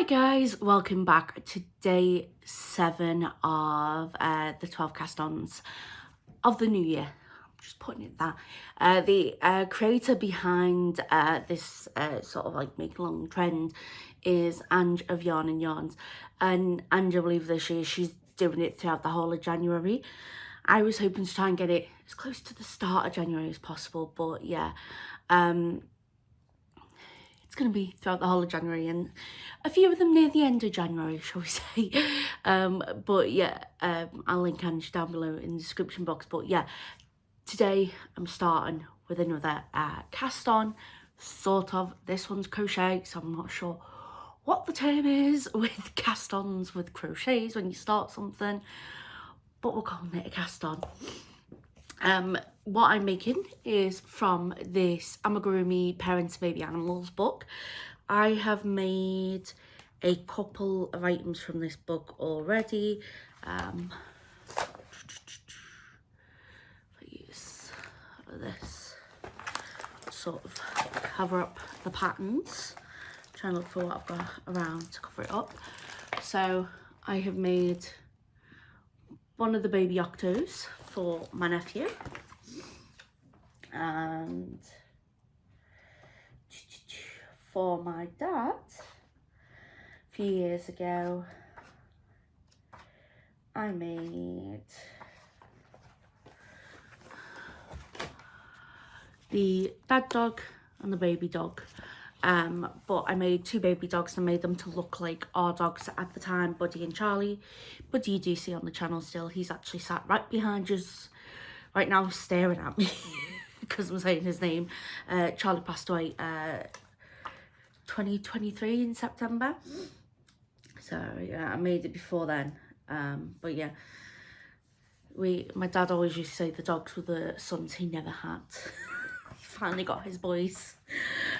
Guys, welcome back to day 7 of the 12 cast-ons of the new year. I'm just putting it that. The creator behind this sort of like make long trend is Ange of Yarn and Yarns, and Ange, I believe this year she's doing it throughout the whole of January. I was hoping to try and get it as close to the start of January as possible, but yeah, it's going to be throughout the whole of January and a few of them near the end of January, shall we say. But yeah, I'll link Ange down below in the description box. But yeah, today I'm starting with another cast on, sort of. This one's crochet, so I'm not sure what the term is with cast ons, with crochets when you start something, but we're calling it a cast on. What I'm making is from this Amigurumi Parents Baby Animals book. I have made a couple of items from this book already. Use this sort of cover up the patterns. Trying to look for what I've got around to cover it up. So I have made one of the baby octos for my nephew, and for my dad a few years ago I made the dad dog and the baby dog. But I made two baby dogs and made them to look like our dogs at the time, Buddy and Charlie. Buddy you do see on the channel still. He's actually sat right behind us right now staring at me because I'm saying his name. Charlie passed away 2023 in September. So yeah, I made it before then. But yeah, my dad always used to say the dogs were the sons he never had. Finally got his boys.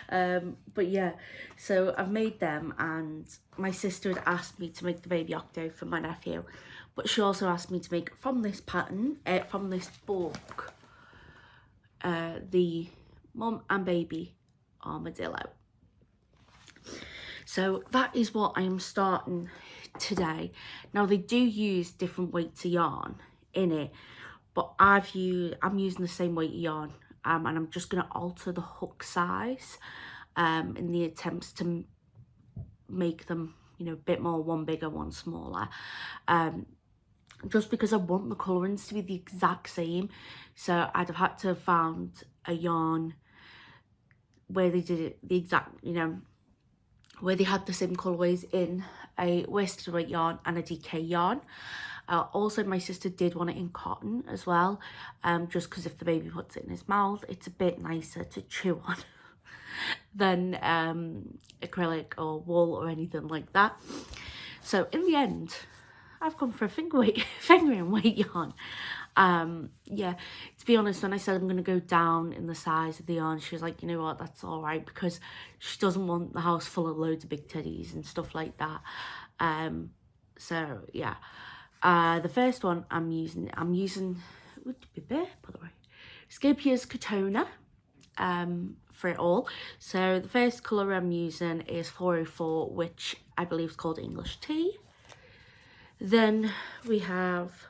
But yeah, so I've made them, and my sister had asked me to make the baby octo for my nephew, but she also asked me to make from this pattern, from this book, the mum and baby armadillo. So that is what I am starting today. Now they do use different weights of yarn in it, but I'm using the same weight of yarn. And I'm just going to alter the hook size in the attempts to make them, you know, a bit more, one bigger, one smaller. Just because I want the colourings to be the exact same. So I'd have had to have found a yarn where they did it the exact, you know, where they had the same colourways in a worsted weight yarn and a DK yarn. Also, my sister did want it in cotton as well, just because if the baby puts it in his mouth, it's a bit nicer to chew on than acrylic or wool or anything like that. So in the end, I've gone for a fingering weight yarn. Yeah, to be honest, when I said I'm going to go down in the size of the yarn, she was like, you know what, that's all right, because she doesn't want the house full of loads of big teddies and stuff like that. So yeah. The first one I'm using Scapia's Katona for it all. So the first colour I'm using is 404, which I believe is called English Tea. Then we have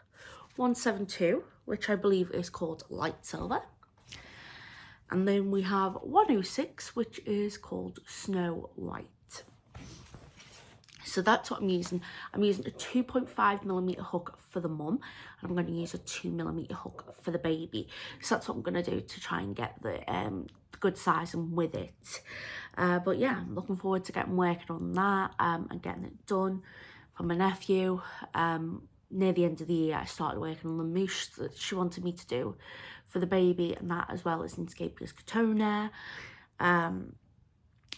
172, which I believe is called Light Silver. And then we have 106, which is called Snow White. So that's what I'm using. I'm using a 2.5mm hook for the mum, and I'm going to use a 2mm hook for the baby. So that's what I'm going to do to try and get the good sizing with it. But yeah, I'm looking forward to getting working on that and getting it done for my nephew. Near the end of the year, I started working on the mousse that she wanted me to do for the baby, and that as well as in Scapia's Katona. And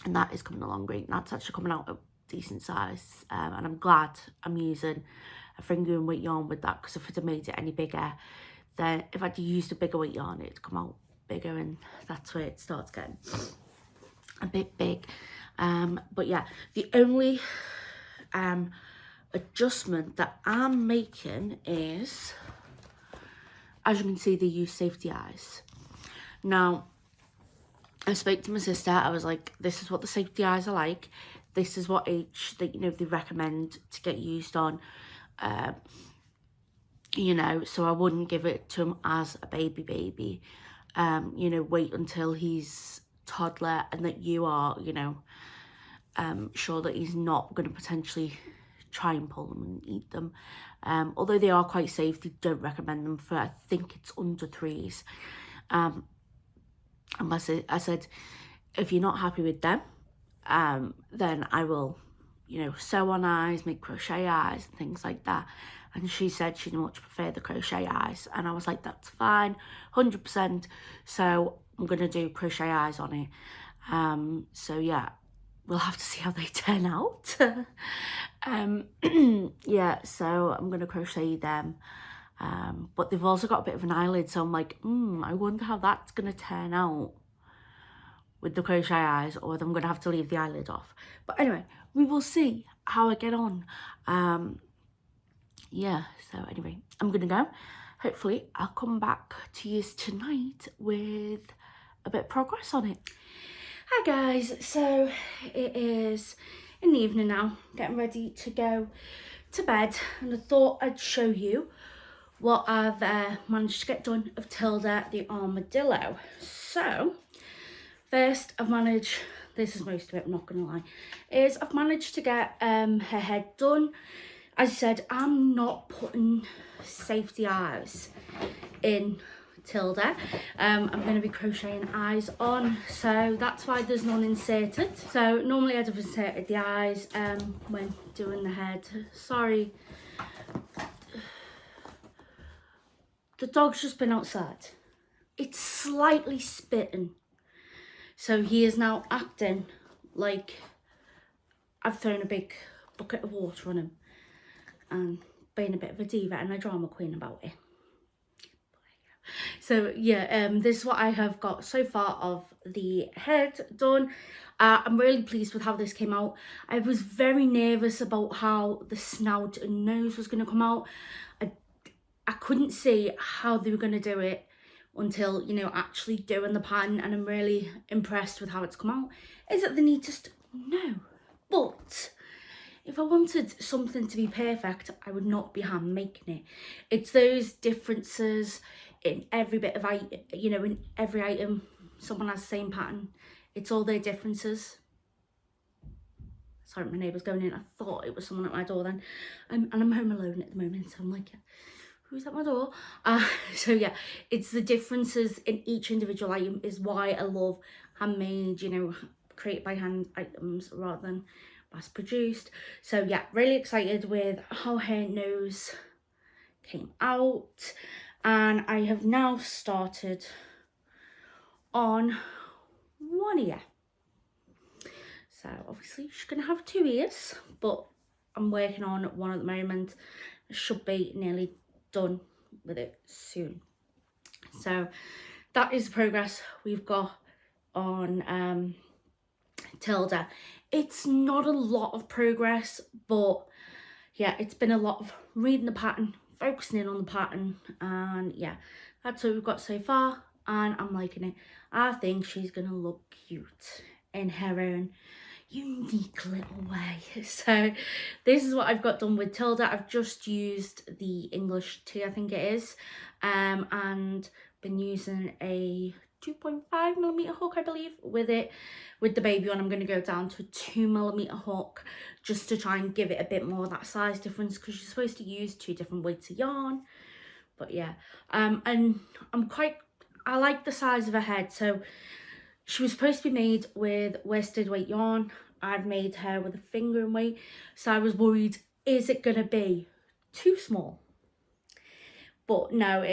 that is coming along great. And that's actually coming out at decent size, and I'm glad I'm using a fingering weight yarn with that, because if I'd have made it any bigger, then if I'd used a bigger weight yarn, it'd come out bigger, and that's where it starts getting a bit big. But yeah, the only adjustment that I'm making is, as you can see, they use safety eyes. Now I spoke to my sister. I was like, this is what the safety eyes are like. this is what age that, you know, they recommend to get used on. You know, so I wouldn't give it to him as a baby. You know, wait until he's toddler and that you are, you know, sure that he's not going to potentially try and pull them and eat them. Although they are quite safe, they don't recommend them for, I think it's under 3s. And I said, if you're not happy with them, then I will, you know, sew on eyes, make crochet eyes and things like that. And she said she'd much prefer the crochet eyes. And I was like, that's fine, 100%. So I'm going to do crochet eyes on it. So yeah, we'll have to see how they turn out. Yeah, so I'm going to crochet them. But they've also got a bit of an eyelid. So I'm like, I wonder how that's going to turn out with the crochet eyes, or whether I'm going to have to leave the eyelid off. But anyway, we will see how I get on. Yeah, so anyway, I'm gonna go. Hopefully I'll come back to you tonight with a bit of progress on it. Hi guys, so it is in the evening now, getting ready to go to bed, and I thought I'd show you what I've managed to get done of Tilda the armadillo. So first I've managed, this is most of it, I'm not gonna lie, is I've managed to get her head done. As I said, I'm not putting safety eyes in Tilda. I'm going to be crocheting eyes on, so that's why there's none inserted. So normally I'd have inserted the eyes when doing the head. Sorry, the dog's just been outside. It's slightly spitting, so he is now acting like I've thrown a big bucket of water on him and being a bit of a diva and a drama queen about it. So yeah, this is what I have got so far of the head done. I'm really pleased with how this came out. I was very nervous about how the snout and nose was going to come out. I couldn't see how they were going to do it until, you know, actually doing the pattern, and I'm really impressed with how it's come out. Is it the neatest? No, but if I wanted something to be perfect, I would not be hand making it. It's those differences in every bit of item, you know, in every item. Someone has the same pattern. It's all their differences. Sorry, my neighbour's going in. I thought it was someone at my door then. And I'm home alone at the moment, so I'm like, who's at my door? So yeah, it's the differences in each individual item is why I love handmade, you know, created by hand items rather than mass produced. So yeah, really excited with how her nose came out, and I have now started on one ear. So obviously she's gonna have 2 ears, but I'm working on one at the moment. I should be nearly done with it soon. So that is the progress we've got on Tilda. It's not a lot of progress, but yeah, it's been a lot of reading the pattern, focusing in on the pattern, and yeah, that's what we've got so far, and I'm liking it. I think she's gonna look cute in her own unique little way. So this is what I've got done with Tilda. I've just used the English tea, I think it is, and been using a 2.5mm hook, I believe, with it. With the baby on, I'm going to go down to a 2mm hook just to try and give it a bit more of that size difference, because you're supposed to use 2 different weights of yarn. But yeah, and I like the size of her head. So she was supposed to be made with worsted weight yarn. I've made her with a fingering weight, so I was worried, is it going to be too small? But no,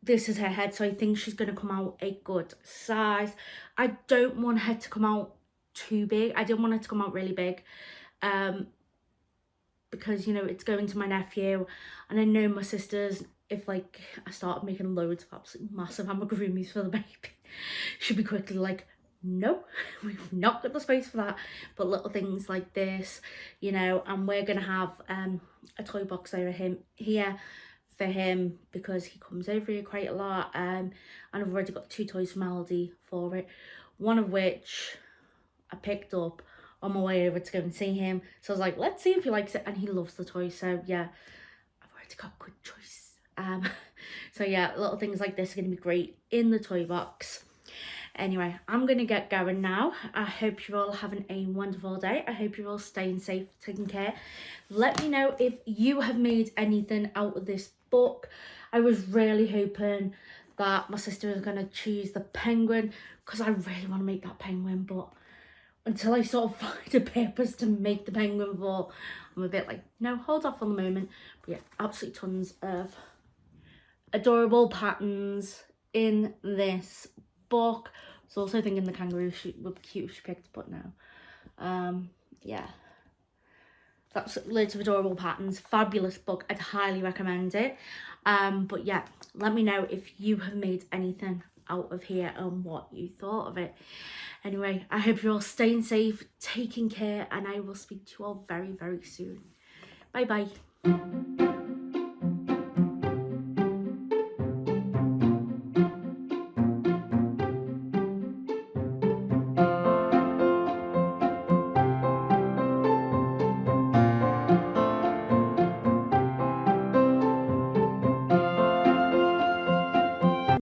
this is her head, so I think she's going to come out a good size. I don't want her to come out too big. I didn't want her to come out really big, because, you know, it's going to my nephew, and I know my sisters, if like I started making loads of absolutely massive amigurumis for the baby, she'd be quickly like, no, we've not got the space for that. But little things like this, you know, and we're gonna have a toy box over here for him, because he comes over here quite a lot, and I've already got 2 toys from Aldi for it, one of which I picked up on my way over to go and see him. So I was like, let's see if he likes it, and he loves the toy. So yeah, I've already got a good choice. So yeah, little things like this are going to be great in the toy box. Anyway, I'm going to get going now. I hope you're all having a wonderful day. I hope you're all staying safe, taking care. Let me know if you have made anything out of this book. I was really hoping that my sister was going to choose the penguin, because I really want to make that penguin, but until I sort of find a purpose to make the penguin for, I'm a bit like, no, hold off on the moment. But yeah, absolutely tons of adorable patterns in this book. I was also thinking the kangaroo would be cute if she picked, but no. Yeah, that's loads of adorable patterns. Fabulous book. I'd highly recommend it. But yeah, let me know if you have made anything out of here and what you thought of it. Anyway, I hope you're all staying safe, taking care, and I will speak to you all very, very soon. Bye bye.